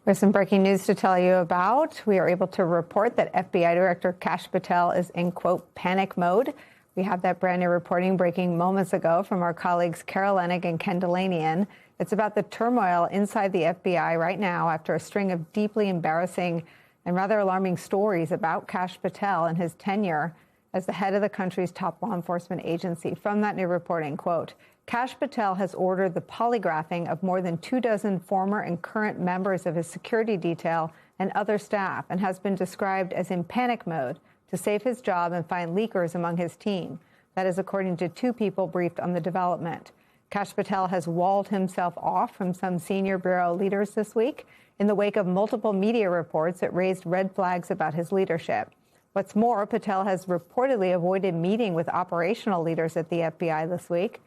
There's some breaking news to tell you about. We are able to report that FBI Director Kash Patel is in, quote, panic mode. We have that brand new reporting breaking moments ago from our colleagues Carol Leonnig and Ken Dilanian. It's about the turmoil inside the FBI right now after a string of deeply embarrassing and rather alarming stories about Kash Patel and his tenure as the head of the country's top law enforcement agency. From that new reporting, quote, Kash Patel has ordered the polygraphing of more than 24 former and current members of his security detail and other staff and has been described as in panic mode to save his job and find leakers among his team. That is according to two people briefed on the development. Kash Patel has walled himself off from some senior bureau leaders this week in the wake of multiple media reports that raised red flags about his leadership. What's more, Patel has reportedly avoided meeting with operational leaders at the FBI this week,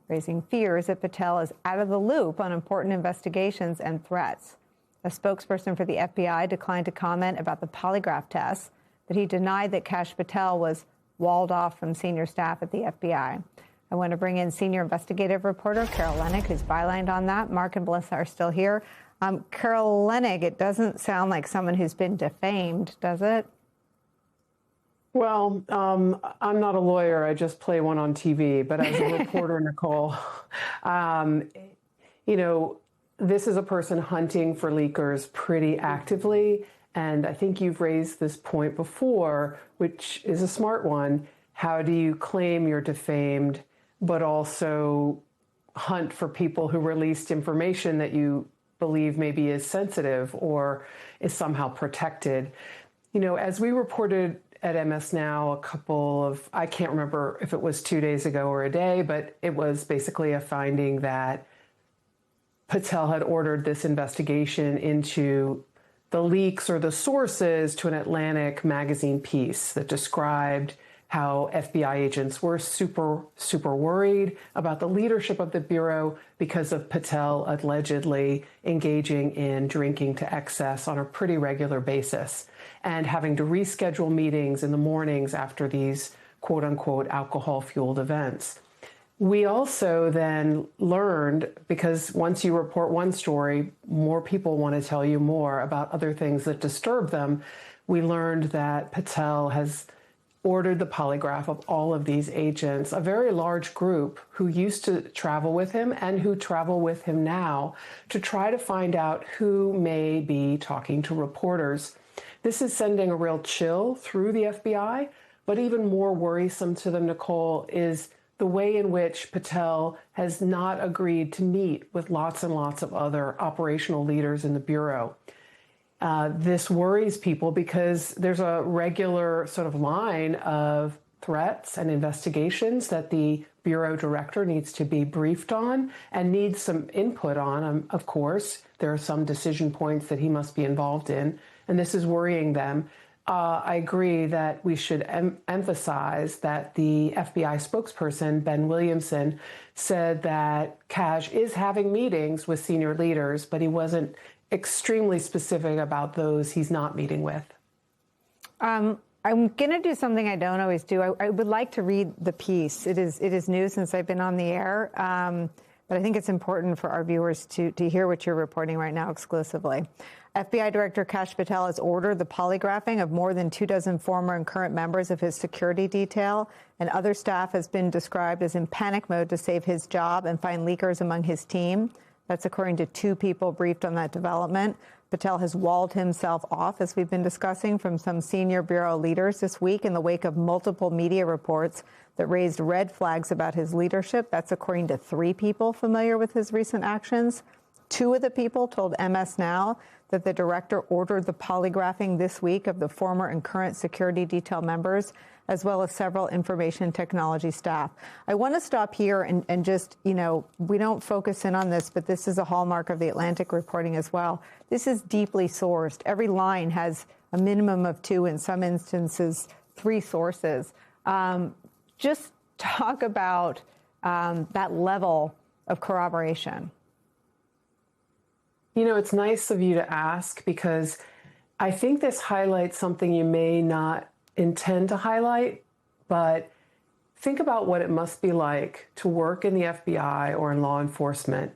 raising fears that Patel is out of the loop on important investigations and threats. A spokesperson for the FBI declined to comment about the polygraph tests, but he denied that Kash Patel was walled off from senior staff at the FBI. I want to bring in senior investigative reporter Carol Leonnig, who's bylined on that. Mark and Melissa are still here. Carol Leonnig, it doesn't sound like someone who's been defamed, does it? Well, I'm not a lawyer. I just play one on TV. But as a reporter, Nicole, this is a person hunting for leakers pretty actively. And I think you've raised this point before, which is a smart one. How do you claim you're defamed, but also hunt for people who released information that you believe maybe is sensitive or is somehow protected? As we reported at MS Now I can't remember if it was 2 days ago or a day, but it was basically a finding that Patel had ordered this investigation into the leaks or the sources to an Atlantic magazine piece that described how FBI agents were super, super worried about the leadership of the Bureau because of Patel allegedly engaging in drinking to excess on a pretty regular basis and having to reschedule meetings in the mornings after these quote unquote alcohol fueled events. We also then learned, because once you report one story, more people want to tell you more about other things that disturb them. We learned that Patel has ordered the polygraph of all of these agents, a very large group who used to travel with him and who travel with him now, to try to find out who may be talking to reporters. This is sending a real chill through the FBI, but even more worrisome to them, Nicole, is the way in which Patel has not agreed to meet with lots and lots of other operational leaders in the Bureau. This worries people because there's a regular sort of line of threats and investigations that the Bureau director needs to be briefed on and needs some input on. Of course, there are some decision points that he must be involved in, and this is worrying them. I agree that we should emphasize that the FBI spokesperson, Ben Williamson, said that Kash is having meetings with senior leaders, but he wasn't extremely specific about those he's not meeting with. I'm going to do something I don't always do. I would like to read the piece. It is new since I've been on the air, but I think it's important for our viewers to hear what you're reporting right now exclusively. FBI Director Kash Patel has ordered the polygraphing of more than 24 former and current members of his security detail, and other staff has been described as in panic mode to save his job and find leakers among his team. That's according to two people briefed on that development. Patel has walled himself off, as we've been discussing, from some senior Bureau leaders this week in the wake of multiple media reports that raised red flags about his leadership. That's according to three people familiar with his recent actions. Two of the people told MS Now that the director ordered the polygraphing this week of the former and current security detail members, as well as several information technology staff. I want to stop here and just, we don't focus in on this, but this is a hallmark of the Atlantic reporting as well. This is deeply sourced. Every line has a minimum of two, in some instances, three sources. Just talk about that level of corroboration. It's nice of you to ask, because I think this highlights something you may not intend to highlight, but think about what it must be like to work in the FBI or in law enforcement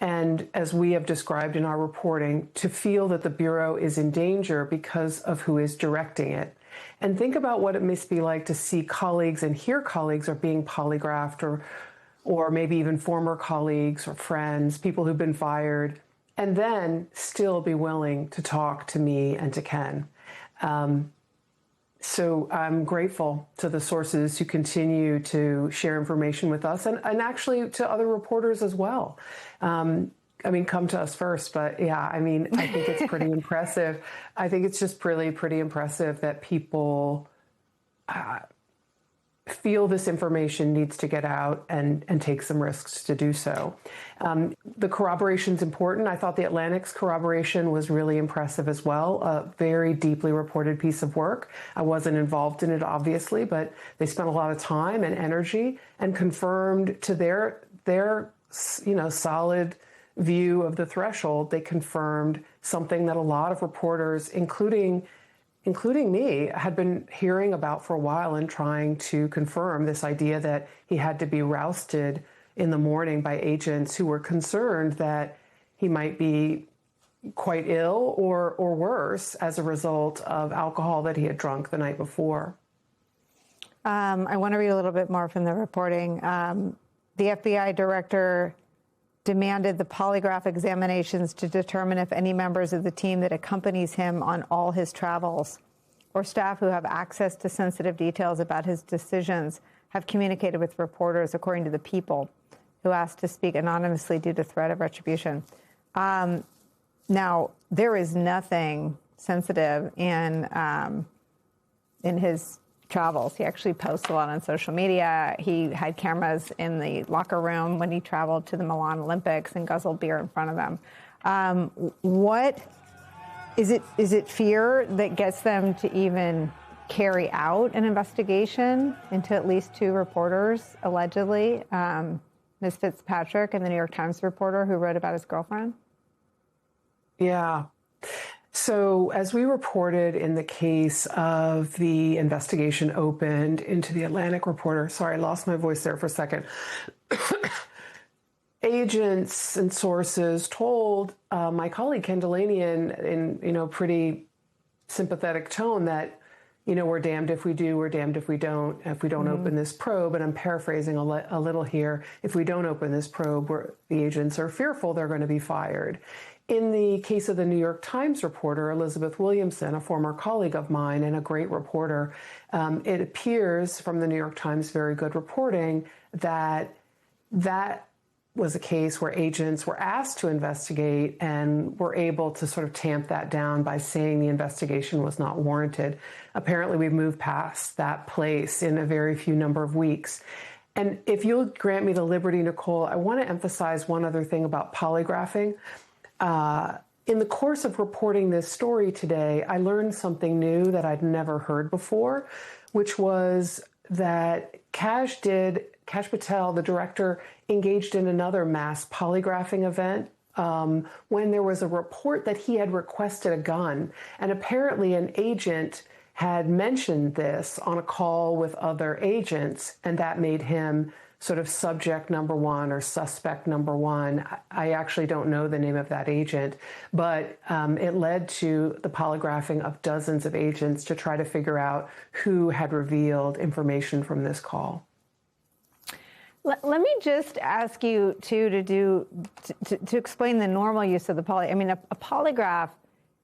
And as we have described in our reporting, to feel that the Bureau is in danger because of who is directing it. And think about what it must be like to see colleagues and hear colleagues are being polygraphed, or maybe even former colleagues or friends, people who've been fired, and then still be willing to talk to me and to Ken. So I'm grateful to the sources who continue to share information with us, and actually to other reporters as well. I mean, come to us first, but yeah, I mean, I think it's pretty impressive. I think it's just really pretty impressive that people feel this information needs to get out and take some risks to do so. The corroboration is important. I thought the Atlantic's corroboration was really impressive as well. A very deeply reported piece of work. I wasn't involved in it, obviously, but they spent a lot of time and energy and confirmed to their solid view of the threshold. They confirmed something that a lot of reporters, including me, had been hearing about for a while and trying to confirm this idea that he had to be rousted in the morning by agents who were concerned that he might be quite ill or worse as a result of alcohol that he had drunk the night before. I want to read a little bit more from the reporting. The FBI director demanded the polygraph examinations to determine if any members of the team that accompanies him on all his travels or staff who have access to sensitive details about his decisions have communicated with reporters, according to the People, who asked to speak anonymously due to threat of retribution. Now, there is nothing sensitive in his travels. He actually posts a lot on social media. He had cameras in the locker room when he traveled to the Milan Olympics and guzzled beer in front of them. What is it? Is it fear that gets them to even carry out an investigation into at least two reporters, allegedly, Ms. Fitzpatrick and the New York Times reporter who wrote about his girlfriend? Yeah. So as we reported in the case of the investigation opened into the Atlantic reporter, sorry, I lost my voice there for a second. Agents and sources told my colleague Ken Dilanian in pretty sympathetic tone that, we're damned if we do, we're damned if we don't open this probe. And I'm paraphrasing a little here. If we don't open this probe, the agents are fearful they're going to be fired. In the case of the New York Times reporter, Elizabeth Williamson, a former colleague of mine and a great reporter, it appears from the New York Times' very good reporting that was a case where agents were asked to investigate and were able to sort of tamp that down by saying the investigation was not warranted. Apparently, we've moved past that place in a very few number of weeks. And if you'll grant me the liberty, Nicole, I want to emphasize one other thing about polygraphing. In the course of reporting this story today, I learned something new that I'd never heard before, which was that Kash Patel, the director, engaged in another mass polygraphing event when there was a report that he had requested a gun. And apparently an agent had mentioned this on a call with other agents, and that made him sort of subject number one or suspect number one. I actually don't know the name of that agent, but it led to the polygraphing of dozens of agents to try to figure out who had revealed information from this call. Let me just ask you to explain the normal use of the polygraph. I mean, a polygraph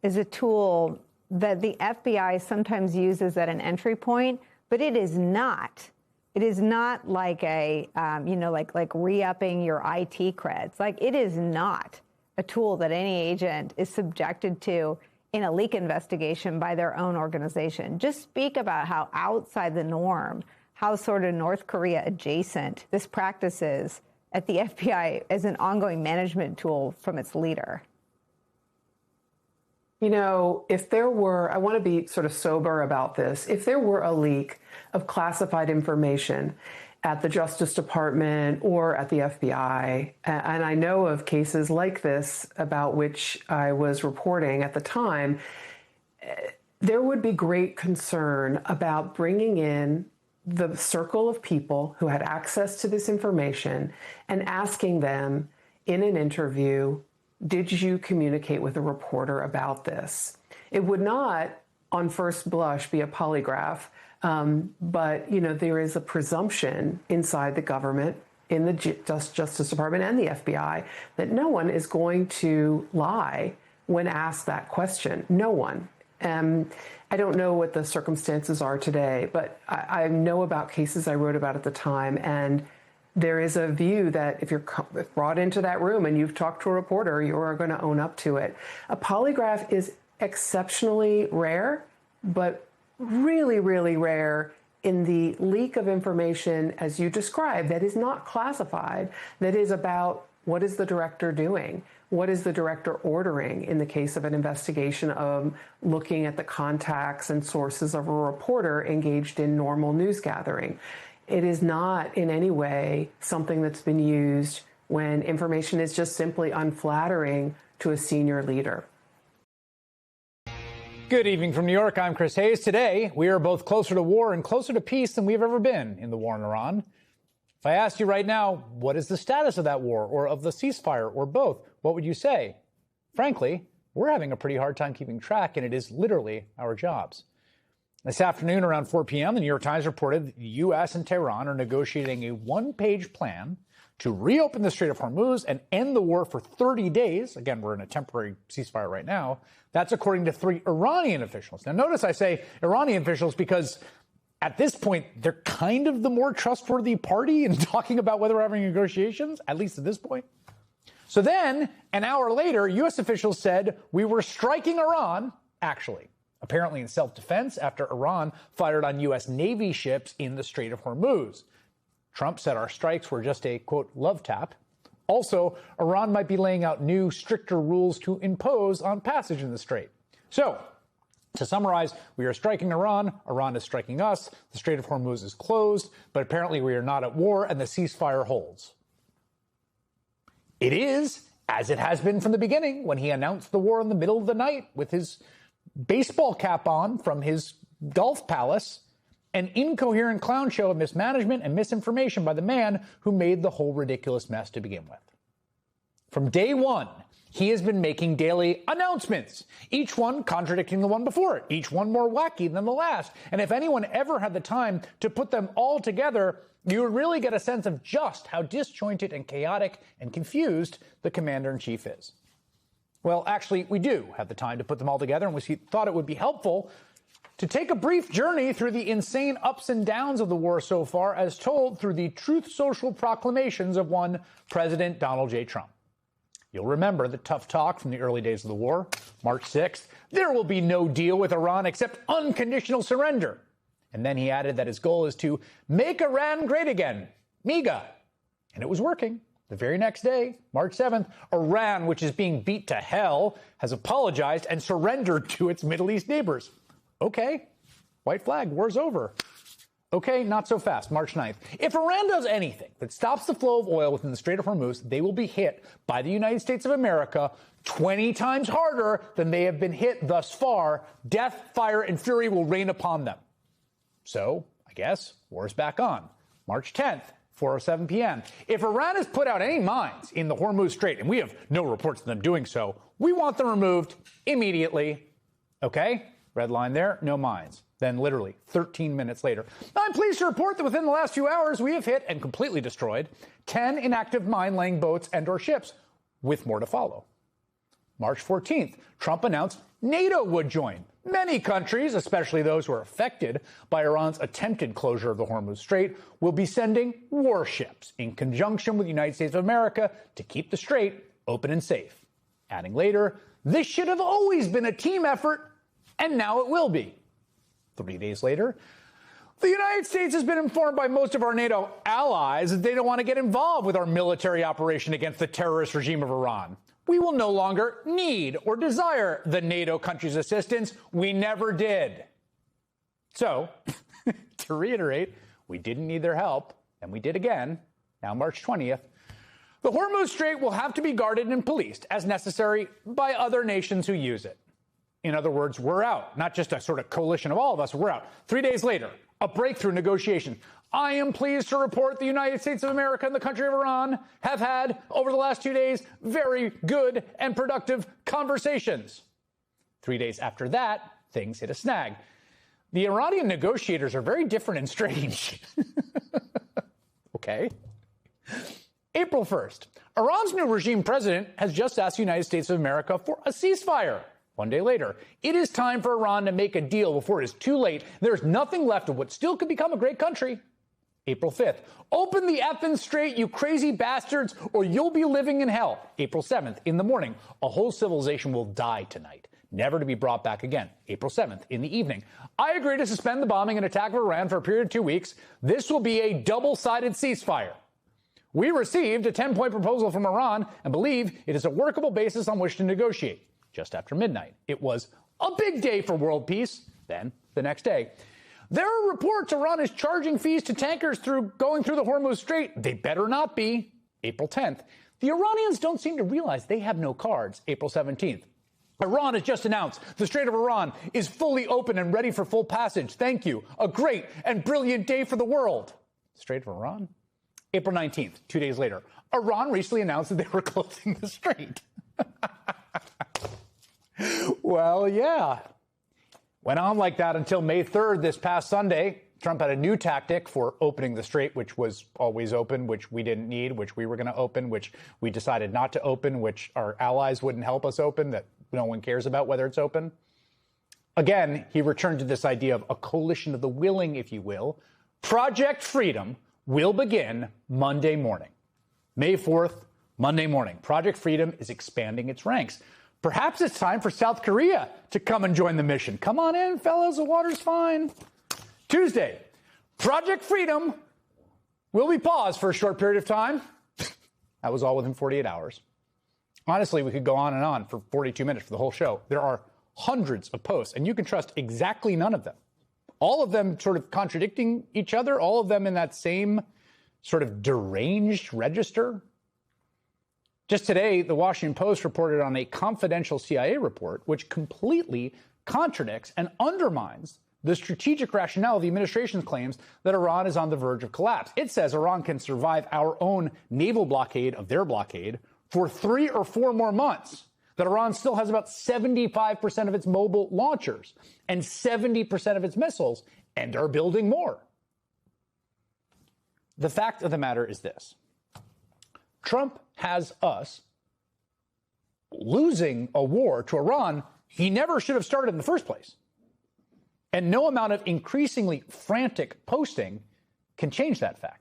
is a tool that the FBI sometimes uses at an entry point, but it is not. It is not like like re-upping your IT creds. Like, it is not a tool that any agent is subjected to in a leak investigation by their own organization. Just speak about how outside the norm, how sort of North Korea adjacent this practice is at the FBI as an ongoing management tool from its leader. If there were, I want to be sort of sober about this, if there were a leak of classified information at the Justice Department or at the FBI, and I know of cases like this about which I was reporting at the time, there would be great concern about bringing in the circle of people who had access to this information and asking them in an interview, did you communicate with a reporter about this? It would not, on first blush, be a polygraph, but there is a presumption inside the government, in the Justice Department and the FBI, that no one is going to lie when asked that question. No one. I don't know what the circumstances are today, but I know about cases I wrote about at the time, and there is a view that if you're brought into that room and you've talked to a reporter, you are going to own up to it. A polygraph is exceptionally rare, but really, really rare in the leak of information, as you described, that is not classified, that is about what is the director doing? What is the director ordering in the case of an investigation of looking at the contacts and sources of a reporter engaged in normal news gathering? It is not in any way something that's been used when information is just simply unflattering to a senior leader. Good evening from New York. I'm Chris Hayes. Today, we are both closer to war and closer to peace than we've ever been in the war in Iran. If I asked you right now, what is the status of that war or of the ceasefire or both, what would you say? Frankly, we're having a pretty hard time keeping track, and it is literally our jobs. This afternoon around 4 p.m., the New York Times reported that the U.S. and Tehran are negotiating a one-page plan to reopen the Strait of Hormuz and end the war for 30 days. Again, we're in a temporary ceasefire right now. That's according to 3 Iranian officials. Now, notice I say Iranian officials because at this point, they're kind of the more trustworthy party in talking about whether we're having negotiations, at least at this point. So then, an hour later, U.S. officials said we were striking Iran, actually, apparently in self-defense after Iran fired on U.S. Navy ships in the Strait of Hormuz. Trump said our strikes were just a, quote, love tap. Also, Iran might be laying out new, stricter rules to impose on passage in the Strait. So, to summarize, we are striking Iran, Iran is striking us, the Strait of Hormuz is closed, but apparently we are not at war and the ceasefire holds. It is, as it has been from the beginning, when he announced the war in the middle of the night with his baseball cap on from his golf palace, an incoherent clown show of mismanagement and misinformation by the man who made the whole ridiculous mess to begin with. From day one, he has been making daily announcements, each one contradicting the one before it, each one more wacky than the last. And if anyone ever had the time to put them all together, you would really get a sense of just how disjointed and chaotic and confused the commander-in-chief is. Well, actually, we do have the time to put them all together, and we thought it would be helpful to take a brief journey through the insane ups and downs of the war so far, as told through the Truth Social proclamations of one President Donald J. Trump. You'll remember the tough talk from the early days of the war. March 6th, there will be no deal with Iran except unconditional surrender. And then he added that his goal is to make Iran great again, MIGA. And it was working. The very next day, March 7th, Iran, which is being beat to hell, has apologized and surrendered to its Middle East neighbors. Okay, white flag, war's over. Okay, not so fast, March 9th. If Iran does anything that stops the flow of oil within the Strait of Hormuz, they will be hit by the United States of America 20 times harder than they have been hit thus far. Death, fire, and fury will rain upon them. So, I guess, war's back on. March 10th, 4:07 p.m. If Iran has put out any mines in the Hormuz Strait, and we have no reports of them doing so, we want them removed immediately. Okay? Red line there, no mines. Then literally 13 minutes later, I'm pleased to report that within the last few hours, we have hit and completely destroyed 10 inactive mine-laying boats and or ships, with more to follow. March 14th, Trump announced NATO would join. Many countries, especially those who are affected by Iran's attempted closure of the Hormuz Strait, will be sending warships in conjunction with the United States of America to keep the strait open and safe. Adding later, this should have always been a team effort, and now it will be. 3 days later, the United States has been informed by most of our NATO allies that they don't want to get involved with our military operation against the terrorist regime of Iran. We will no longer need or desire the NATO countries' assistance. We never did. So, to reiterate, we didn't need their help, and we did again, now March 20th. The Hormuz Strait will have to be guarded and policed as necessary by other nations who use it. In other words, we're out. Not just a sort of coalition of all of us, we're out. 3 days later, a breakthrough negotiation. I am pleased to report the United States of America and the country of Iran have had, over the last 2 days, very good and productive conversations. 3 days after that, things hit a snag. The Iranian negotiators are very different and strange. Okay. April 1st, Iran's new regime president has just asked the United States of America for a ceasefire. 1 day later, it is time for Iran to make a deal before it is too late. There's nothing left of what still could become a great country. April 5th, open the effing strait, you crazy bastards, or you'll be living in hell. April 7th, in the morning, a whole civilization will die tonight, never to be brought back again. April 7th, in the evening, I agree to suspend the bombing and attack of Iran for a period of 2 weeks. This will be a double-sided ceasefire. We received a 10-point proposal from Iran and believe it is a workable basis on which to negotiate. Just after midnight, it was a big day for world peace. Then, the next day, there are reports Iran is charging fees to tankers going through the Hormuz Strait. They better not be. April 10th, the Iranians don't seem to realize they have no cards. April 17th, Iran has just announced the Strait of Iran is fully open and ready for full passage. Thank you. A great and brilliant day for the world. Strait of Iran? April 19th, 2 days later, Iran recently announced that they were closing the strait. Well, yeah. Went on like that until May 3rd, this past Sunday. Trump had a new tactic for opening the strait, which was always open, which we didn't need, which we were going to open, which we decided not to open, which our allies wouldn't help us open, that no one cares about whether it's open. Again, he returned to this idea of a coalition of the willing, if you will. Project Freedom will begin Monday morning. May 4th, Monday morning. Project Freedom is expanding its ranks. Perhaps it's time for South Korea to come and join the mission. Come on in, fellas, the water's fine. Tuesday, Project Freedom will be paused for a short period of time. That was all within 48 hours. Honestly, we could go on and on for 42 minutes for the whole show. There are hundreds of posts, and you can trust exactly none of them. All of them sort of contradicting each other, all of them in that same sort of deranged register. Just today, the Washington Post reported on a confidential CIA report which completely contradicts and undermines the strategic rationale of the administration's claims that Iran is on the verge of collapse. It says Iran can survive our own naval blockade of their blockade for 3 or 4 more months, that Iran still has about 75% of its mobile launchers and 70% of its missiles and are building more. The fact of the matter is this. Trump has us losing a war to Iran he never should have started in the first place. And no amount of increasingly frantic posting can change that fact.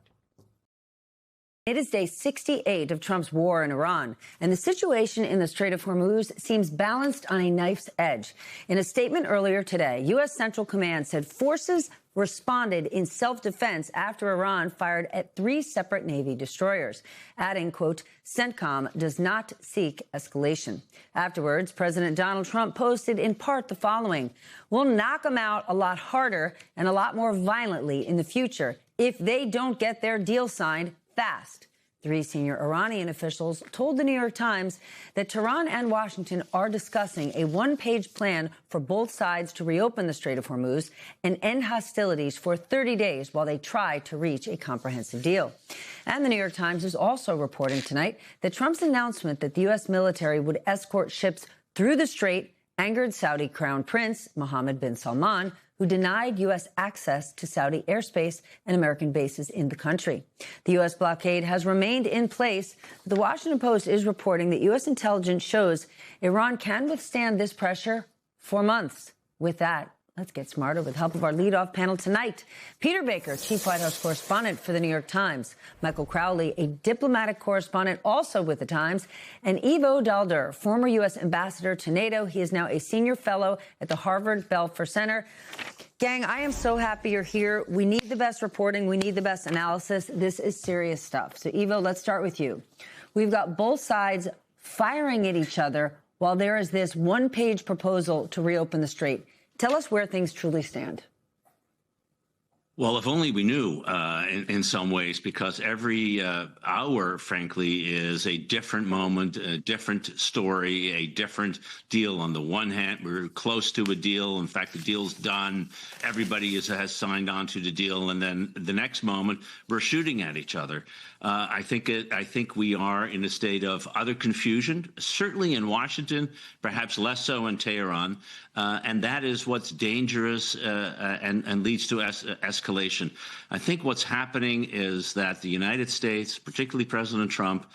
It is day 68 of Trump's war in Iran, and the situation in the Strait of Hormuz seems balanced on a knife's edge. In a statement earlier today, U.S. Central Command said forces responded in self-defense after Iran fired at 3 separate Navy destroyers, adding, quote, CENTCOM does not seek escalation. Afterwards, President Donald Trump posted in part the following: we'll knock them out a lot harder and a lot more violently in the future if they don't get their deal signed fast. 3 senior Iranian officials told the New York Times that Tehran and Washington are discussing a 1-page plan for both sides to reopen the Strait of Hormuz and end hostilities for 30 days while they try to reach a comprehensive deal. And the New York Times is also reporting tonight that Trump's announcement that the U.S. military would escort ships through the strait angered Saudi Crown Prince Mohammed bin Salman, who denied U.S. access to Saudi airspace and American bases in the country. The U.S. blockade has remained in place. The Washington Post is reporting that U.S. intelligence shows Iran can withstand this pressure for months. With that, let's get smarter with help of our leadoff panel tonight. Peter Baker, chief White House correspondent for the New York Times. Michael Crowley, a diplomatic correspondent also with the Times. And Ivo Daalder, former U.S. ambassador to NATO. He is now a senior fellow at the Harvard Belfer Center. Gang, I am so happy you're here. We need the best reporting. We need the best analysis. This is serious stuff. So, Ivo, let's start with you. We've got both sides firing at each other while there is this 1-page proposal to reopen the strait. Tell us where things truly stand. Well, if only we knew in some ways, because every hour, frankly, is a different moment, a different story, a different deal. On the one hand, we're close to a deal. In fact, the deal's done. Everybody has signed on to the deal. And then the next moment, we're shooting at each other. I think we are in a state of utter confusion, certainly in Washington, perhaps less so in Tehran. And that is what's dangerous and leads to escalation. I think what's happening is that the United States, particularly President Trump,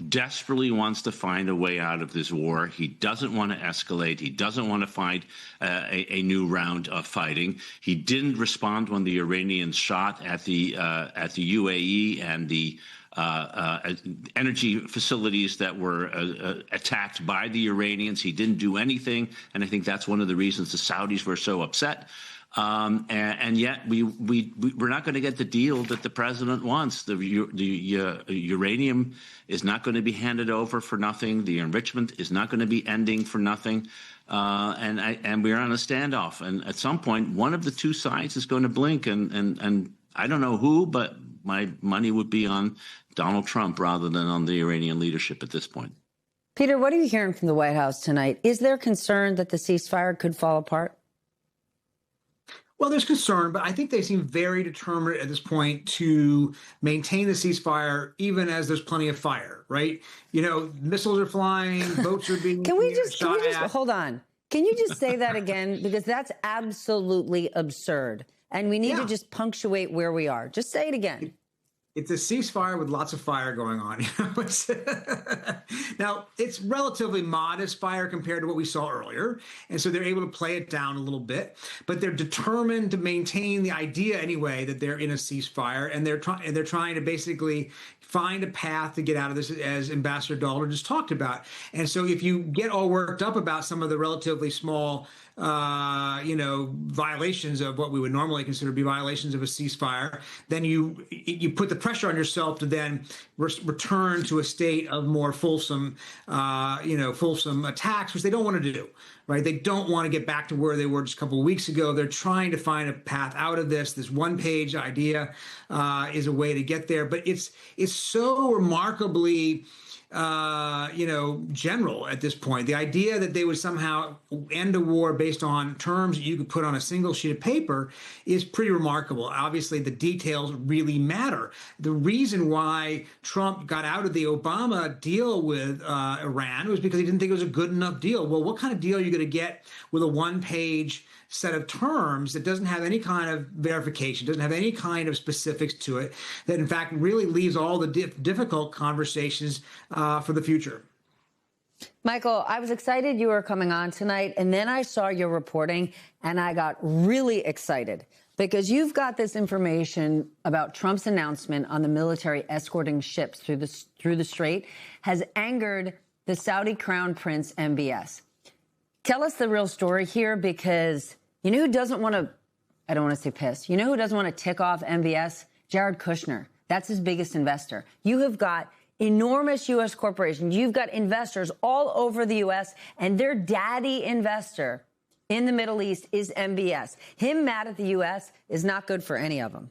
desperately wants to find a way out of this war. He doesn't want to escalate. He doesn't want to fight a new round of fighting. He didn't respond when the Iranians shot at the UAE and the energy facilities that were attacked by the Iranians. He didn't do anything, and I think that's one of the reasons the Saudis were so upset. And yet we're not going to get the deal that the president wants. The uranium is not going to be handed over for nothing. The enrichment is not going to be ending for nothing. And we're on a standoff. And at some point, one of the two sides is going to blink. And I don't know who, but my money would be on Donald Trump rather than on the Iranian leadership at this point. Peter, what are you hearing from the White House tonight? Is there concern that the ceasefire could fall apart? Well, there's concern, but I think they seem very determined at this point to maintain the ceasefire, even as there's plenty of fire, right? You know, missiles are flying, boats are being Can we just at. hold on? Can you just say that again? Because that's absolutely absurd. And we need to just punctuate where we are. Just say it again. It's a ceasefire with lots of fire going on. Now, it's relatively modest fire compared to what we saw earlier. And so they're able to play it down a little bit. But they're determined to maintain the idea anyway that they're in a ceasefire. And they're trying to basically find a path to get out of this, as Ambassador Dollar just talked about. And so if you get all worked up about some of the relatively small violations of what we would normally consider to be violations of a ceasefire, then you put the pressure on yourself to then return to a state of more fulsome attacks, which they don't want to do, right? They don't want to get back to where they were just a couple of weeks ago. They're trying to find a path out of this. This one-page idea is a way to get there, but it's so remarkably general at this point. The idea that they would somehow end a war based on terms that you could put on a single sheet of paper is pretty remarkable. Obviously, the details really matter. The reason why Trump got out of the Obama deal with Iran was because he didn't think it was a good enough deal. Well, what kind of deal are you going to get with a one-page set of terms that doesn't have any kind of verification, doesn't have any kind of specifics to it, that in fact really leaves all the difficult conversations for the future? Michael, I was excited you were coming on tonight, and then I saw your reporting, and I got really excited because you've got this information about Trump's announcement on the military escorting ships through the Strait has angered the Saudi Crown Prince MBS. Tell us the real story here, because you know who doesn't want to, I don't want to say piss, you know who doesn't want to tick off MBS? Jared Kushner. That's his biggest investor. You have got enormous U.S. corporations. You've got investors all over the U.S., and their daddy investor in the Middle East is MBS. Him mad at the U.S. is not good for any of them.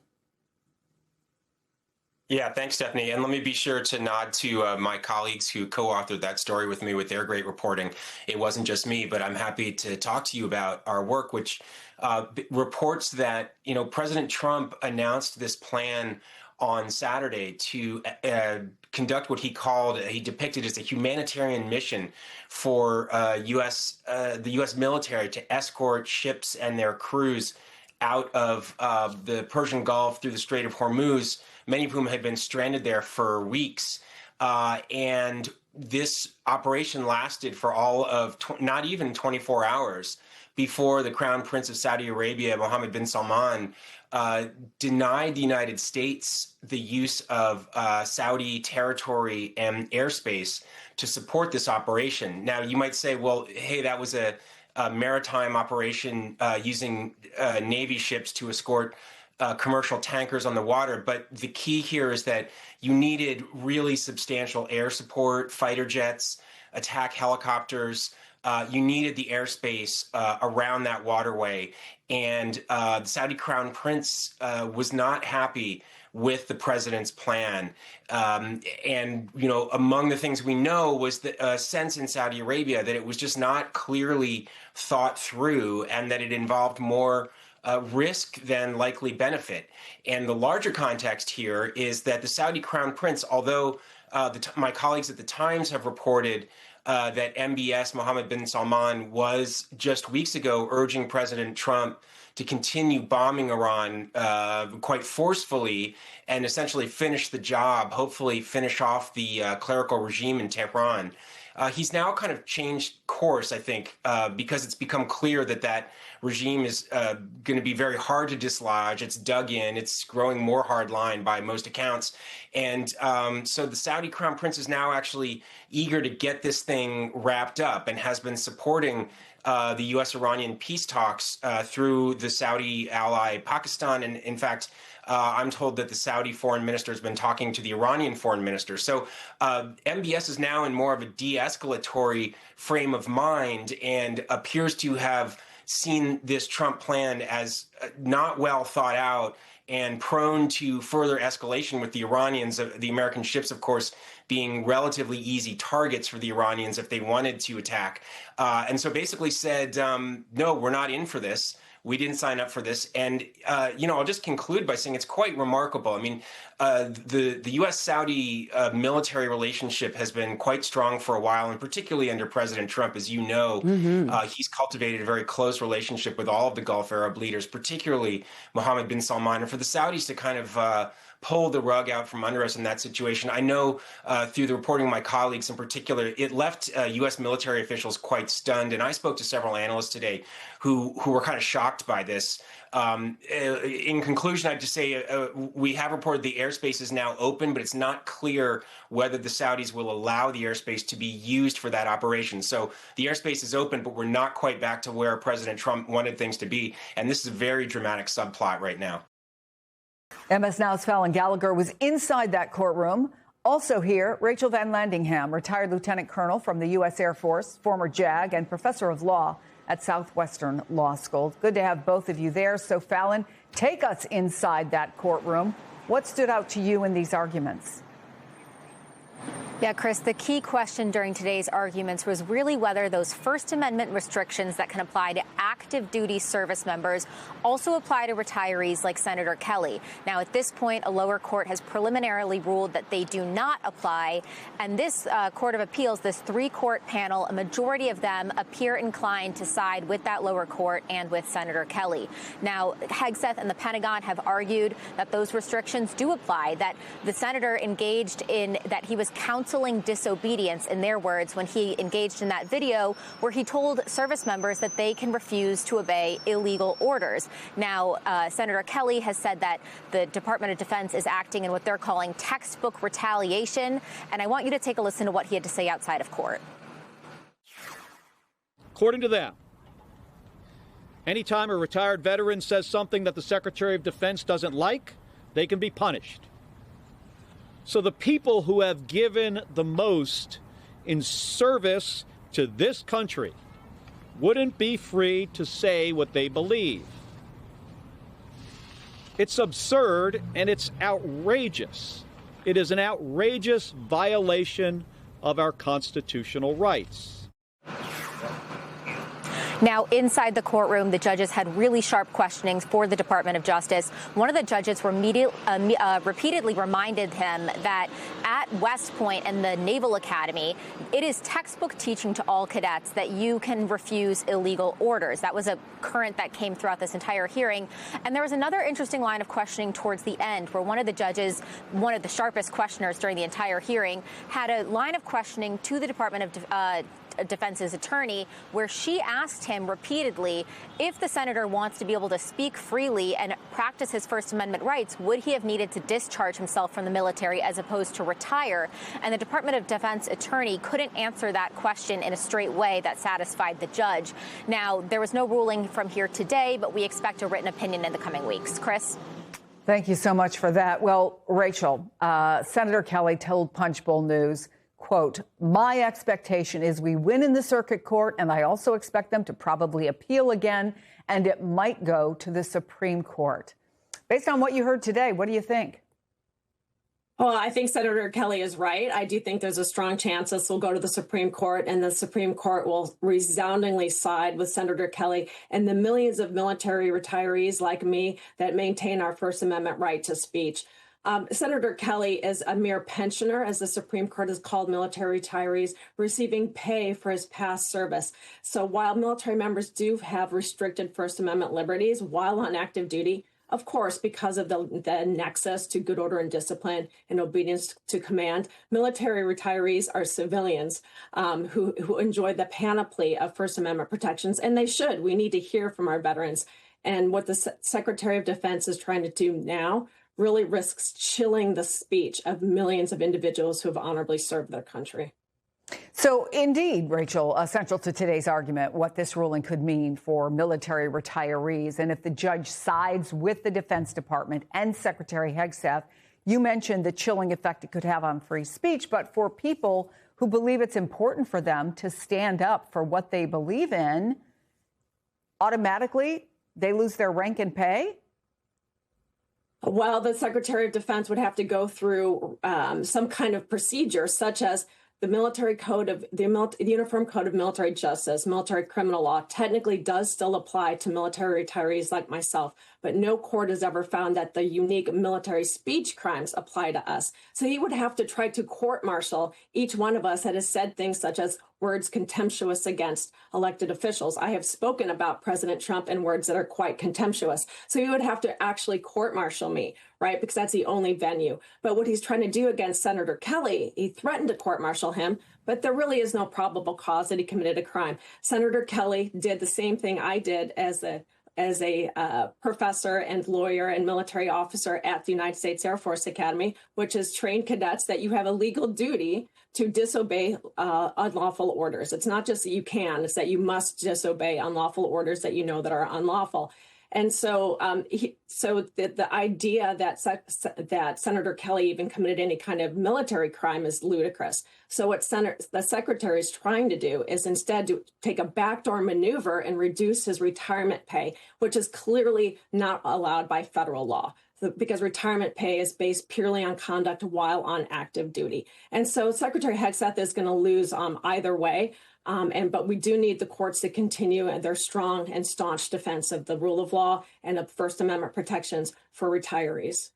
Yeah, thanks, Stephanie. And let me be sure to nod to my colleagues who co-authored that story with me with their great reporting. It wasn't just me, but I'm happy to talk to you about our work, which reports that, President Trump announced this plan on Saturday to conduct what he depicted as a humanitarian mission for the U.S. military to escort ships and their crews out of the Persian Gulf through the Strait of Hormuz, many of whom had been stranded there for weeks. And this operation lasted for all of not even 24 hours before the Crown Prince of Saudi Arabia, Mohammed bin Salman, denied the United States the use of Saudi territory and airspace to support this operation. Now, you might say, well, hey, that was a maritime operation using Navy ships to escort commercial tankers on the water. But the key here is that you needed really substantial air support, fighter jets, attack helicopters, you needed the airspace around that waterway. And the Saudi Crown Prince was not happy with the president's plan. And, you know, among the things we know was the sense in Saudi Arabia that it was just not clearly thought through and that it involved more risk than likely benefit. And the larger context here is that the Saudi Crown Prince, although my colleagues at the Times have reported that MBS Mohammed bin Salman was just weeks ago urging President Trump to continue bombing Iran quite forcefully and essentially finish the job, hopefully finish off the clerical regime in Tehran. He's now kind of changed course, I think, because it's become clear that that regime is going to be very hard to dislodge. It's dug in. It's growing more hardline by most accounts. And so the Saudi Crown Prince is now actually eager to get this thing wrapped up and has been supporting the U.S.-Iranian peace talks through the Saudi ally Pakistan. And in fact, I'm told that the Saudi foreign minister has been talking to the Iranian foreign minister. So MBS is now in more of a de-escalatory frame of mind and appears to have seen this Trump plan as not well thought out and prone to further escalation with the Iranians, the American ships, of course, being relatively easy targets for the Iranians if they wanted to attack. And so basically said, no, we're not in for this. We didn't sign up for this. And, you know, I'll just conclude by saying it's quite remarkable. I mean, the U.S.-Saudi military relationship has been quite strong for a while, and particularly under President Trump, as you know, he's cultivated a very close relationship with all of the Gulf Arab leaders, particularly Mohammed bin Salman. And for the Saudis to kind of pull the rug out from under us in that situation, I know through the reporting of my colleagues in particular, it left U.S. military officials quite stunned. And I spoke to several analysts today who were kind of shocked by this. In conclusion, I'd just say we have reported the airspace is now open, but it's not clear whether the Saudis will allow the airspace to be used for that operation. So the airspace is open, but we're not quite back to where President Trump wanted things to be. And this is a very dramatic subplot right now. MS Now's Fallon Gallagher was inside that courtroom. Also here, Rachel Van Landingham, retired lieutenant colonel from the U.S. Air Force, former JAG, and professor of law at Southwestern Law School. Good to have both of you there. So, Fallon, take us inside that courtroom. What stood out to you in these arguments? Yeah, Chris, the key question during today's arguments was really whether those First Amendment restrictions that can apply to active duty service members also apply to retirees like Senator Kelly. Now, at this point, a lower court has preliminarily ruled that they do not apply. And this Court of Appeals, this three-court panel, a majority of them appear inclined to side with that lower court and with Senator Kelly. Now, Hegseth and the Pentagon have argued that those restrictions do apply, that the senator engaged in, that he was counseling disobedience, in their words, when he engaged in that video where he told service members that they can refuse to obey illegal orders. Now, Senator Kelly has said that the Department of Defense is acting in what they're calling textbook retaliation. And I want you to take a listen to what he had to say outside of court. According to them, anytime a retired veteran says something that the Secretary of Defense doesn't like, they can be punished. So the people who have given the most in service to this country wouldn't be free to say what they believe. It's absurd and it's outrageous. It is an outrageous violation of our constitutional rights. Now, inside the courtroom, the judges had really sharp questionings for the Department of Justice. One of the judges repeatedly reminded him that at West Point and the Naval Academy, it is textbook teaching to all cadets that you can refuse illegal orders. That was a current that came throughout this entire hearing. And there was another interesting line of questioning towards the end where one of the judges, one of the sharpest questioners during the entire hearing, had a line of questioning to the Department of Defense's attorney where she asked him repeatedly if the senator wants to be able to speak freely and practice his First Amendment rights, would he have needed to discharge himself from the military as opposed to retire? And the Department of Defense attorney couldn't answer that question in a straight way that satisfied the judge. Now, there was no ruling from here today, but we expect a written opinion in the coming weeks. Chris? Thank you so much for that. Well, Rachel, Senator Kelly told Punchbowl News, quote, "My expectation is we win in the circuit court, and I also expect them to probably appeal again, and it might go to the Supreme Court." Based on what you heard today, what do you think? Well, I think Senator Kelly is right. I do think there's a strong chance this will go to the Supreme Court, and the Supreme Court will resoundingly side with Senator Kelly and the millions of military retirees like me that maintain our First Amendment right to speech. Senator Kelly is a mere pensioner, as the Supreme Court has called military retirees, receiving pay for his past service. So while military members do have restricted First Amendment liberties while on active duty, of course, because of the nexus to good order and discipline and obedience to command, military retirees are civilians who enjoy the panoply of First Amendment protections, and they should. We need to hear from our veterans. And what the Secretary of Defense is trying to do now really risks chilling the speech of millions of individuals who have honorably served their country. So indeed, Rachel, central to today's argument, what this ruling could mean for military retirees. And if the judge sides with the Defense Department and Secretary Hegseth, you mentioned the chilling effect it could have on free speech. But for people who believe it's important for them to stand up for what they believe in, automatically they lose their rank and pay? Well, the Secretary of Defense would have to go through some kind of procedure, such as the military code of the Uniform Code of Military Justice, military criminal law, technically does still apply to military retirees like myself, but no court has ever found that the unique military speech crimes apply to us. So he would have to try to court-martial each one of us that has said things such as words contemptuous against elected officials. I have spoken about President Trump in words that are quite contemptuous. So he would have to actually court-martial me, right? Because that's the only venue. But what he's trying to do against Senator Kelly, he threatened to court-martial him, but there really is no probable cause that he committed a crime. Senator Kelly did the same thing I did as a professor and lawyer and military officer at the United States Air Force Academy, which is train cadets that you have a legal duty to disobey unlawful orders. It's not just that you can, it's that you must disobey unlawful orders that you know that are unlawful. And so the idea that Senator Kelly even committed any kind of military crime is ludicrous. So what the secretary is trying to do is instead to take a backdoor maneuver and reduce his retirement pay, which is clearly not allowed by federal law, because retirement pay is based purely on conduct while on active duty. And so Secretary Hegseth is going to lose either way. But we do need the courts to continue their strong and staunch defense of the rule of law and of First Amendment protections for retirees.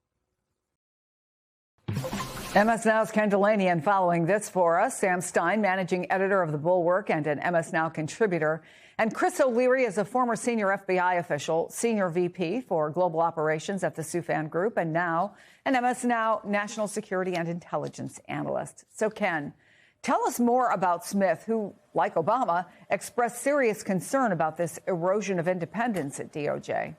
MS Now's Ken Delaney, and following this for us, Sam Stein, managing editor of The Bulwark and an MS Now contributor, and Chris O'Leary is a former senior FBI official, senior VP for global operations at the Soufan Group, and now an MS Now national security and intelligence analyst. So, Ken, tell us more about Smith, who, like Obama, expressed serious concern about this erosion of independence at DOJ.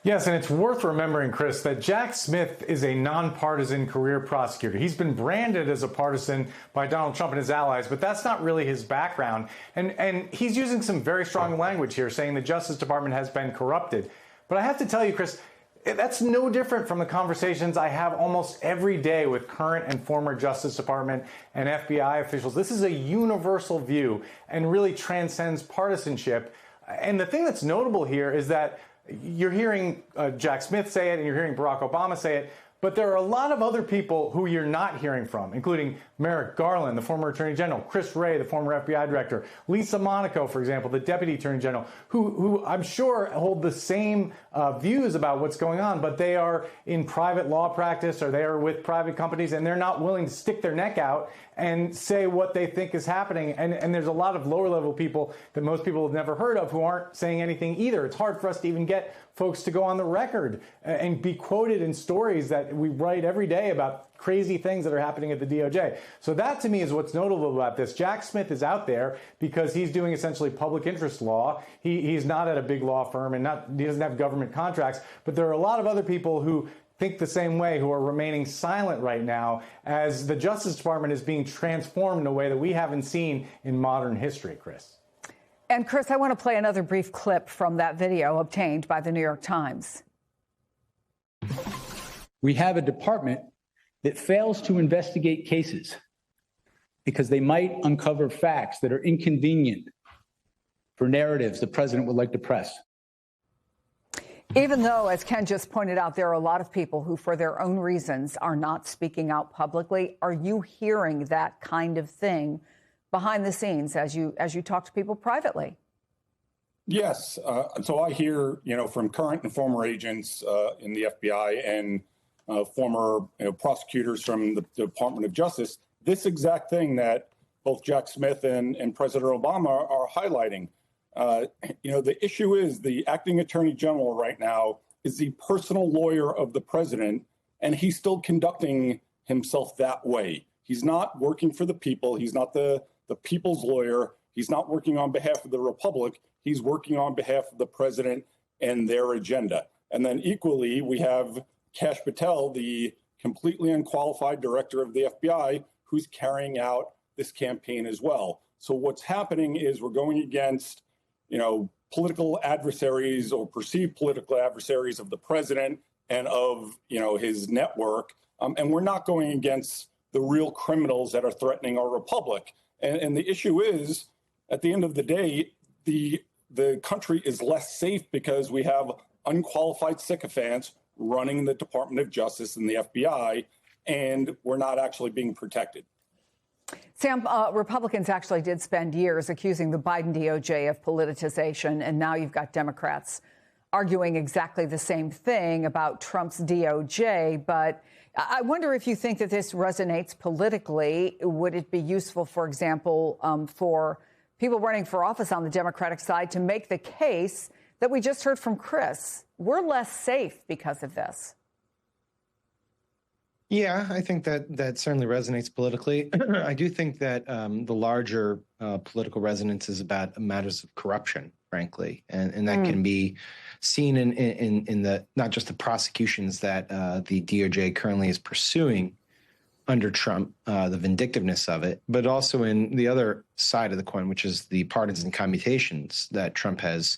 Yes, and it's worth remembering, Chris, that Jack Smith is a nonpartisan career prosecutor. He's been branded as a partisan by Donald Trump and his allies, but that's not really his background. And he's using some very strong language here, saying the Justice Department has been corrupted. But I have to tell you, Chris, that's no different from the conversations I have almost every day with current and former Justice Department and FBI officials. This is a universal view and really transcends partisanship. And the thing that's notable here is that you're hearing Jack Smith say it and you're hearing Barack Obama say it, but there are a lot of other people who you're not hearing from, including Merrick Garland, the former Attorney General, Chris Wray, the former FBI Director, Lisa Monaco, for example, the Deputy Attorney General, who I'm sure hold the same views about what's going on, but they are in private law practice or they are with private companies and they're not willing to stick their neck out and say what they think is happening. And there's a lot of lower level people that most people have never heard of who aren't saying anything either. It's hard for us to even get folks to go on the record and be quoted in stories that we write every day about crazy things that are happening at the DOJ. So that to me is what's notable about this. Jack Smith is out there because he's doing essentially public interest law. He's not at a big law firm and he doesn't have government contracts, but there are a lot of other people who think the same way, who are remaining silent right now as the Justice Department is being transformed in a way that we haven't seen in modern history, Chris. And Chris, I want to play another brief clip from that video obtained by the New York Times. We have a department that fails to investigate cases because they might uncover facts that are inconvenient for narratives the president would like to press. Even though, as Ken just pointed out, there are a lot of people who, for their own reasons, are not speaking out publicly, are you hearing that kind of thing behind the scenes as you talk to people privately? Yes. So I hear, from current and former agents in the FBI and former prosecutors from the Department of Justice, this exact thing that both Jack Smith and President Obama are highlighting. The issue is the acting attorney general right now is the personal lawyer of the president, and he's still conducting himself that way. He's not working for the people. He's not the people's lawyer. He's not working on behalf of the Republic. He's working on behalf of the president and their agenda. And then equally, we have Kash Patel, the completely unqualified director of the FBI, who's carrying out this campaign as well. So what's happening is we're going against, political adversaries or perceived political adversaries of the president and of, his network. And we're not going against the real criminals that are threatening our republic. And the issue is, at the end of the day, the country is less safe because we have unqualified sycophants running the Department of Justice and the FBI, and we're not actually being protected. Sam, Republicans actually did spend years accusing the Biden DOJ of politicization, and now you've got Democrats arguing exactly the same thing about Trump's DOJ. But I wonder if you think that this resonates politically. Would it be useful, for example, for people running for office on the Democratic side to make the case that we just heard from Chris? We're less safe because of this. Yeah, I think that certainly resonates politically. I do think that the larger political resonance is about matters of corruption, frankly, and that can be seen in the not just the prosecutions that the DOJ currently is pursuing under Trump, the vindictiveness of it, but also in the other side of the coin, which is the partisan commutations that Trump has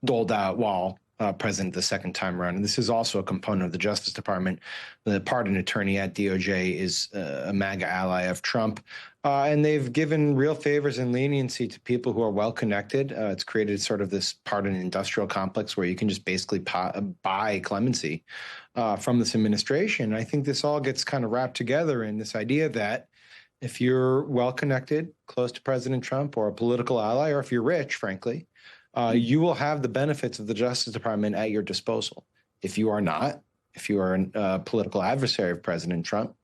doled out while president the second time around. And this is also a component of the Justice Department. The pardon attorney at DOJ is a MAGA ally of Trump. And they've given real favors and leniency to people who are well-connected. It's created sort of this pardon industrial complex where you can just basically buy clemency from this administration. I think this all gets kind of wrapped together in this idea that if you're well-connected, close to President Trump or a political ally, or if you're rich, frankly, you will have the benefits of the Justice Department at your disposal. If you are not, if you are a political adversary of President Trump,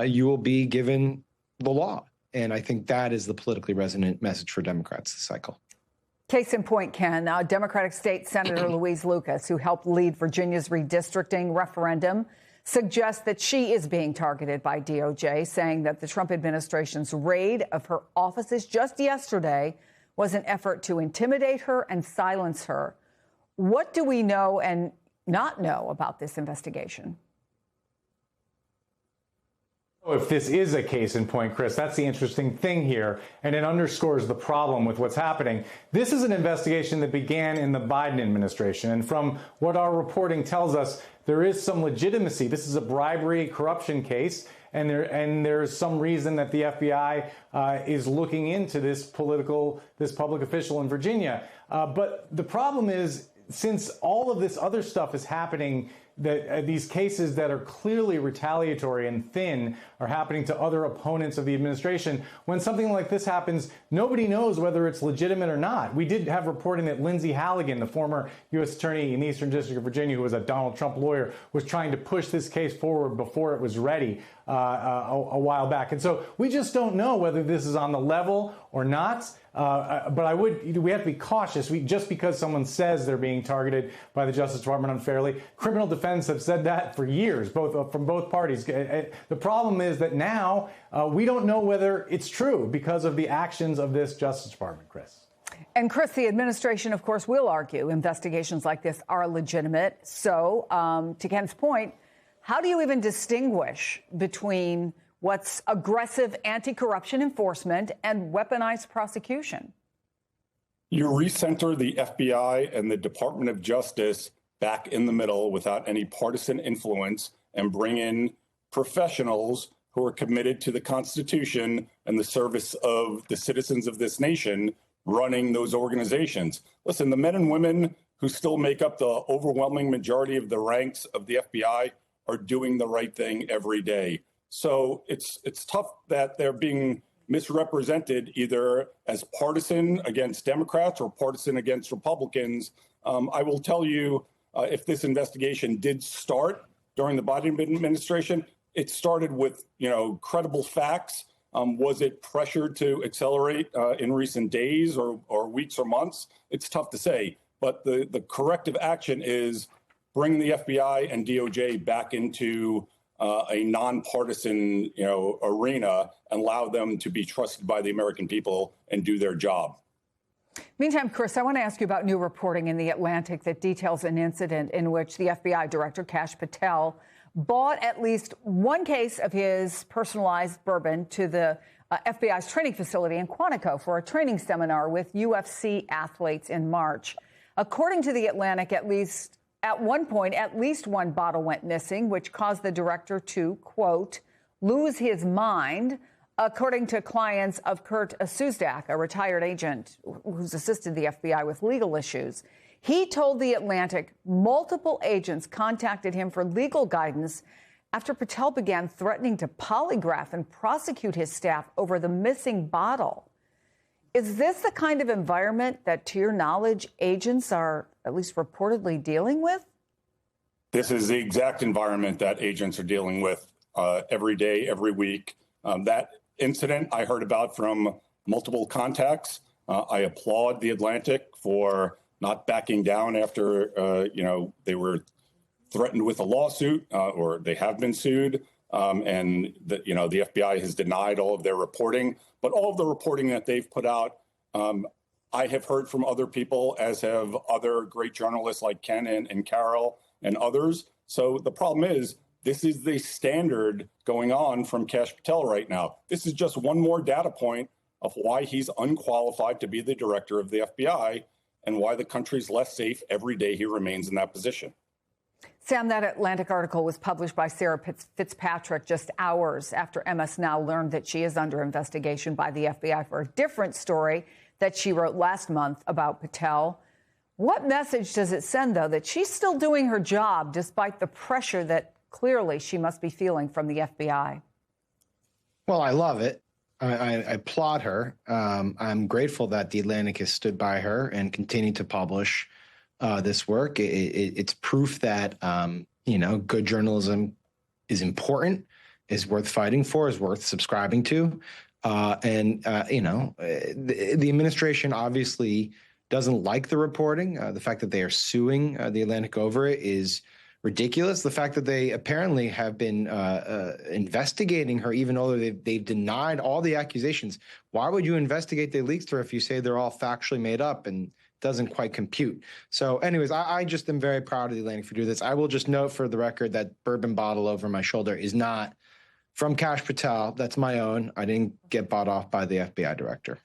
you will be given the law. And I think that is the politically resonant message for Democrats this cycle. Case in point, Ken, Democratic State Senator Louise Lucas, who helped lead Virginia's redistricting referendum, suggests that she is being targeted by DOJ, saying that the Trump administration's raid of her offices just yesterday was an effort to intimidate her and silence her. What do we know and not know about this investigation? If this is a case in point, Chris, that's the interesting thing here, and it underscores the problem with what's happening. This is an investigation that began in the Biden administration, and from what our reporting tells us, there is some legitimacy. This is a bribery, corruption case, and there's some reason that the FBI is looking into this public official in Virginia. But the problem is, since all of this other stuff is happening, that these cases that are clearly retaliatory and thin are happening to other opponents of the administration. When something like this happens, nobody knows whether it's legitimate or not. We did have reporting that Lindsey Halligan, the former U.S. attorney in the Eastern District of Virginia, who was a Donald Trump lawyer, was trying to push this case forward before it was ready a while back. And so we just don't know whether this is on the level or not. But we have to be cautious. Just because someone says they're being targeted by the Justice Department unfairly, criminal defense have said that for years, from both parties. The problem is that now we don't know whether it's true because of the actions of this Justice Department, Chris. And Chris, the administration, of course, will argue investigations like this are legitimate. So, to Ken's point, how do you even distinguish between what's aggressive anti-corruption enforcement and weaponized prosecution? You recenter the FBI and the Department of Justice back in the middle without any partisan influence and bring in professionals who are committed to the Constitution and the service of the citizens of this nation running those organizations. Listen, the men and women who still make up the overwhelming majority of the ranks of the FBI are doing the right thing every day. So it's tough that they're being misrepresented either as partisan against Democrats or partisan against Republicans. I will tell you, if this investigation did start during the Biden administration, it started with, credible facts. Was it pressured to accelerate in recent days or weeks or months? It's tough to say. But the corrective action is bring the FBI and DOJ back into a nonpartisan, arena and allow them to be trusted by the American people and do their job. Meantime, Chris, I want to ask you about new reporting in The Atlantic that details an incident in which the FBI Director Kash Patel bought at least one case of his personalized bourbon to the FBI's training facility in Quantico for a training seminar with UFC athletes in March. According to The Atlantic, at one point, at least one bottle went missing, which caused the director to, quote, lose his mind, according to clients of Kurt Suzdak, a retired agent who's assisted the FBI with legal issues. He told The Atlantic multiple agents contacted him for legal guidance after Patel began threatening to polygraph and prosecute his staff over the missing bottle. Is this the kind of environment that, to your knowledge, agents are at least reportedly dealing with? This is the exact environment that agents are dealing with every day, every week. That incident I heard about from multiple contacts. I applaud The Atlantic for not backing down after, they were threatened with a lawsuit or they have been sued. And the FBI has denied all of their reporting, but all of the reporting that they've put out, I have heard from other people, as have other great journalists like Ken and Carol and others. So the problem is, this is the standard going on from Kash Patel right now. This is just one more data point of why he's unqualified to be the director of the FBI and why the country's less safe every day he remains in that position. Sam, that Atlantic article was published by Sarah Fitzpatrick just hours after MS Now learned that she is under investigation by the FBI for a different story that she wrote last month about Patel. What message does it send, though, that she's still doing her job despite the pressure that clearly she must be feeling from the FBI? Well, I love it. I applaud her. I'm grateful that The Atlantic has stood by her and continued to publish this work. It's proof that, good journalism is important, is worth fighting for, is worth subscribing to. The administration obviously doesn't like the reporting. The fact that they are suing The Atlantic over it is ridiculous. The fact that they apparently have been investigating her, even though they've denied all the accusations. Why would you investigate the leaks to her if you say they're all factually made up and doesn't quite compute? So anyways, I just am very proud of The Atlantic for doing this. I will just note for the record that bourbon bottle over my shoulder is not from Kash Patel. That's my own. I didn't get bought off by the FBI director.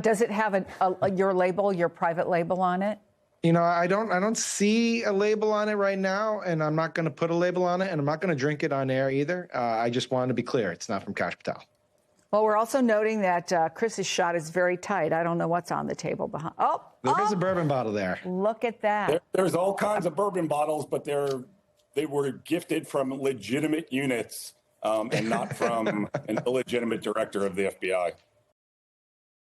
Does it have your label, your private label on it? I don't see a label on it right now, and I'm not going to put a label on it, and I'm not going to drink it on air either. I just wanted to be clear. It's not from Kash Patel. Well, we're also noting that Chris's shot is very tight. I don't know what's on the table behind. There's a bourbon bottle there. Look at that. There's all kinds of bourbon bottles, but they were gifted from legitimate units and not from an illegitimate director of the FBI.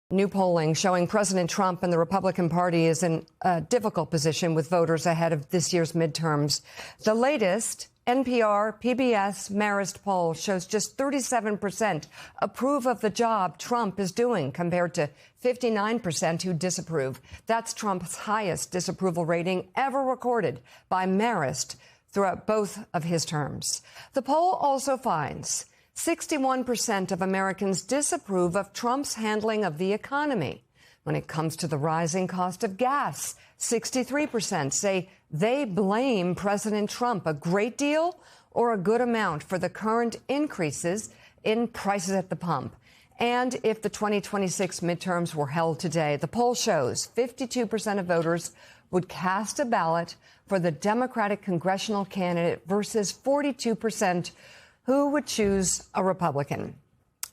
New polling showing President Trump and the Republican Party is in a difficult position with voters ahead of this year's midterms. The latest NPR PBS Marist poll shows just 37% approve of the job Trump is doing compared to 59% who disapprove. That's Trump's highest disapproval rating ever recorded by Marist throughout both of his terms. The poll also finds 61% of Americans disapprove of Trump's handling of the economy. When it comes to the rising cost of gas, 63% say they blame President Trump a great deal or a good amount for the current increases in prices at the pump. And if the 2026 midterms were held today, the poll shows 52% of voters would cast a ballot for the Democratic congressional candidate versus 42% who would choose a Republican?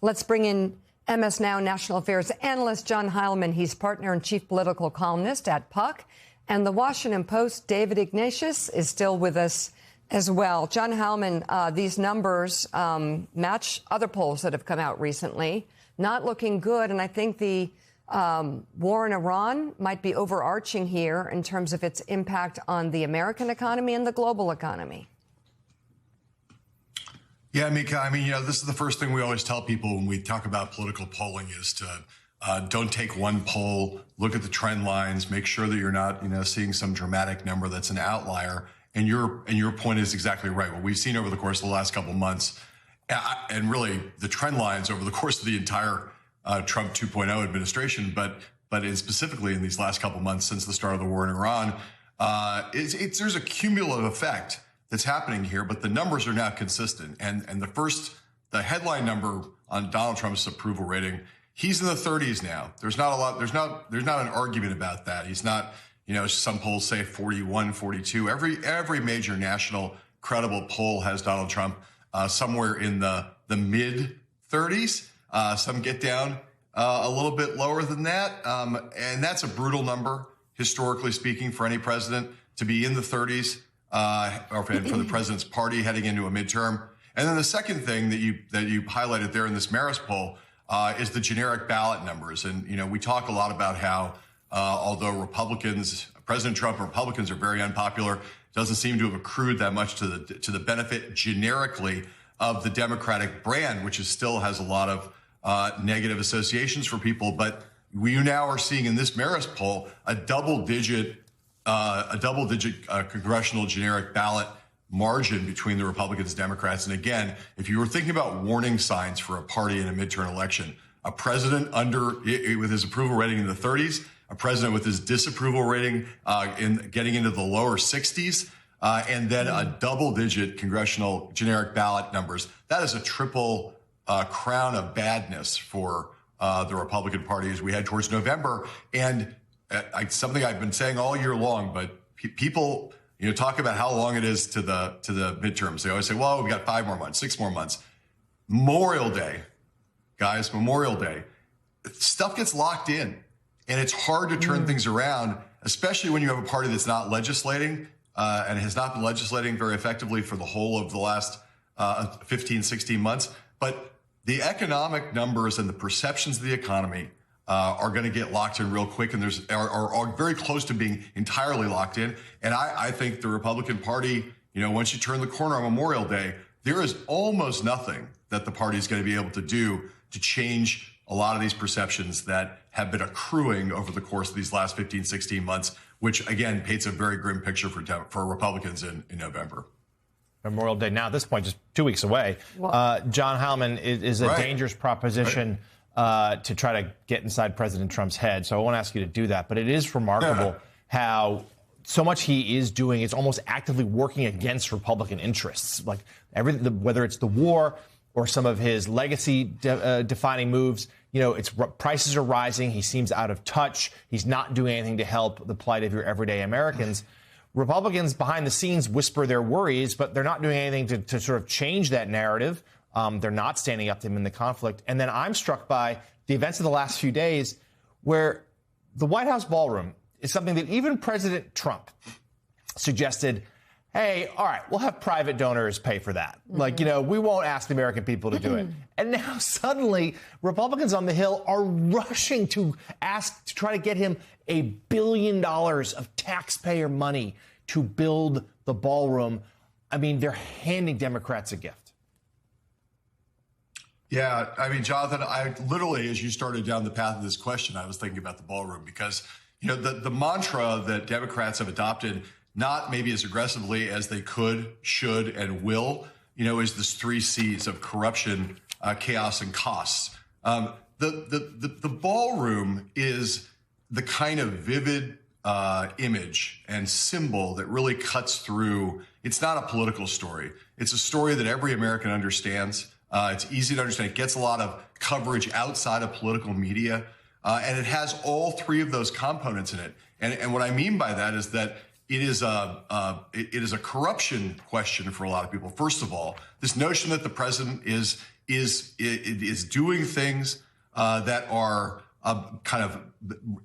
Let's bring in MS Now national affairs analyst John Heilemann. He's partner and chief political columnist at Puck. And the Washington Post, David Ignatius, is still with us as well. John Heilemann, these numbers match other polls that have come out recently. Not looking good. And I think the war in Iran might be overarching here in terms of its impact on the American economy and the global economy. Yeah, Mika, I mean, this is the first thing we always tell people when we talk about political polling is to don't take one poll, look at the trend lines, make sure that you're not, seeing some dramatic number that's an outlier. And your point is exactly right. What we've seen over the course of the last couple of months, and really the trend lines over the course of the entire Trump 2.0 administration, but specifically in these last couple of months since the start of the war in Iran, there's a cumulative effect that's happening here, but the numbers are now consistent. And the headline number on Donald Trump's approval rating, he's in the 30s now. There's not an argument about that. He's not, some polls say 41, 42. Every major national credible poll has Donald Trump somewhere in the mid 30s. Some get down a little bit lower than that. And that's a brutal number, historically speaking, for any president to be in the 30s. Or for the president's party heading into a midterm. And then the second thing that you highlighted there in this Marist poll is the generic ballot numbers. And, we talk a lot about how although President Trump and Republicans are very unpopular, doesn't seem to have accrued that much to the benefit generically of the Democratic brand, which still has a lot of negative associations for people. But we now are seeing in this Marist poll a double-digit congressional generic ballot margin between the Republicans and Democrats. And again, if you were thinking about warning signs for a party in a midterm election, a president with his approval rating in the 30s, a president with his disapproval rating getting into the lower 60s, and then a double-digit congressional generic ballot numbers. That is a triple crown of badness for the Republican Party as we head towards November. And something I've been saying all year long, but people, talk about how long it is to the midterms. They always say, well, we've got 5 more months, 6 more months. Memorial Day, guys, Memorial Day, stuff gets locked in and it's hard to turn things around, especially when you have a party that's not legislating and has not been legislating very effectively for the whole of the last 15, 16 months. But the economic numbers and the perceptions of the economy are going to get locked in real quick, and are very close to being entirely locked in. And I think the Republican Party, once you turn the corner on Memorial Day, there is almost nothing that the party is going to be able to do to change a lot of these perceptions that have been accruing over the course of these last 15, 16 months, which again paints a very grim picture for Republicans in November. Memorial Day now, at this point, just 2 weeks away. John Heilemann is a dangerous proposition. To try to get inside President Trump's head. So I won't ask you to do that. But it is remarkable how so much he is doing is almost actively working against Republican interests. Like whether it's the war or some of his legacy defining moves, prices are rising. He seems out of touch. He's not doing anything to help the plight of your everyday Americans. Republicans behind the scenes whisper their worries, but they're not doing anything to sort of change that narrative. They're not standing up to him in the conflict. And then I'm struck by the events of the last few days where the White House ballroom is something that even President Trump suggested, hey, all right, we'll have private donors pay for that. We won't ask the American people to do it. And now suddenly Republicans on the Hill are rushing to try to get him $1 billion of taxpayer money to build the ballroom. I mean, they're handing Democrats a gift. Yeah, I mean, Jonathan, I literally, as you started down the path of this question, I was thinking about the ballroom because, the mantra that Democrats have adopted, not maybe as aggressively as they could, should, and will, is this 3 C's of corruption, chaos, and costs. The ballroom is the kind of vivid image and symbol that really cuts through. It's not a political story. It's a story that every American understands. It's easy to understand. It gets a lot of coverage outside of political media, and it has all 3 of those components in it. And what I mean by that is that it is a corruption question for a lot of people. First of all, this notion that the president is doing things that are kind of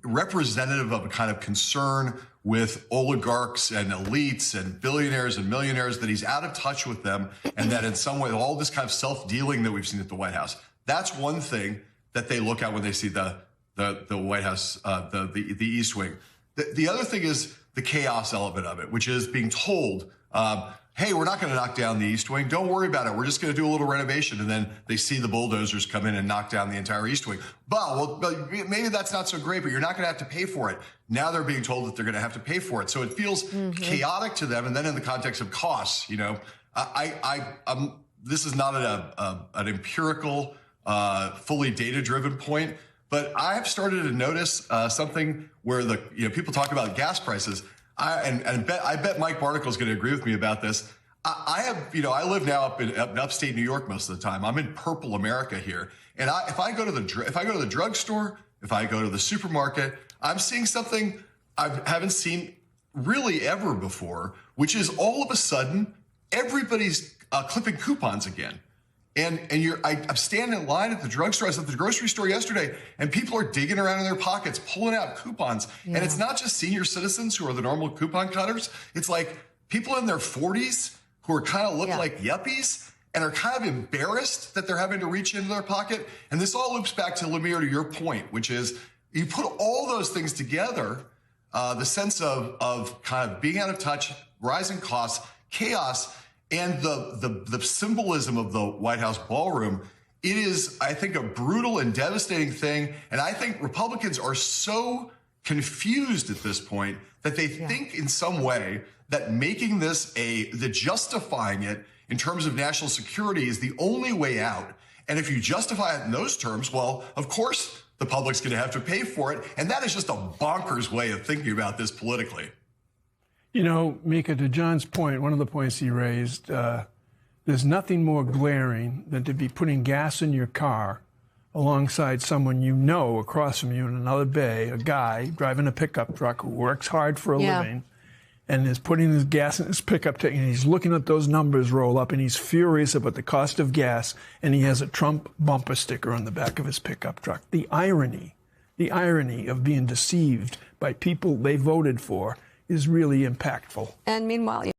representative of a kind of concern with oligarchs and elites and billionaires and millionaires, that he's out of touch with them, and that in some way all this kind of self-dealing that we've seen at the White House, that's one thing that they look at when they see the White House, the East Wing. The other thing is the chaos element of it, which is being told, hey, we're not going to knock down the East Wing. Don't worry about it. We're just going to do a little renovation. And then they see the bulldozers come in and knock down the entire East Wing. Well, maybe that's not so great, but you're not going to have to pay for it. Now they're being told that they're going to have to pay for it. So it feels chaotic to them. And then in the context of costs, this is not an empirical, fully data-driven point, but I have started to notice something where people talk about gas prices. I bet Mike Barnicle is going to agree with me about this. I live now up in upstate New York most of the time. I'm in purple America here, and if I go to the drugstore, if I go to the supermarket, I'm seeing something I haven't seen really ever before, which is all of a sudden everybody's clipping coupons again. And I'm standing in line at the drugstore. I was at the grocery store yesterday, and people are digging around in their pockets, pulling out coupons. Yeah. And it's not just senior citizens who are the normal coupon cutters. It's like people in their 40s who are kind of look like yuppies and are kind of embarrassed that they're having to reach into their pocket. And this all loops back to Lemire, to your point, which is you put all those things together, the sense of kind of being out of touch, rising costs, chaos, and the symbolism of the White House ballroom. It is, I think, a brutal and devastating thing. And I think Republicans are so confused at this point that they think in some way that making this justifying it in terms of national security is the only way out. And if you justify it in those terms, well, of course, the public's going to have to pay for it. And that is just a bonkers way of thinking about this politically. You know, Mika, to John's point, one of the points he raised, there's nothing more glaring than to be putting gas in your car alongside someone you know across from you in another bay, a guy driving a pickup truck who works hard for a living and is putting his gas in his pickup truck, and he's looking at those numbers roll up, and he's furious about the cost of gas, and he has a Trump bumper sticker on the back of his pickup truck. The irony of being deceived by people they voted for is really impactful. And meanwhile,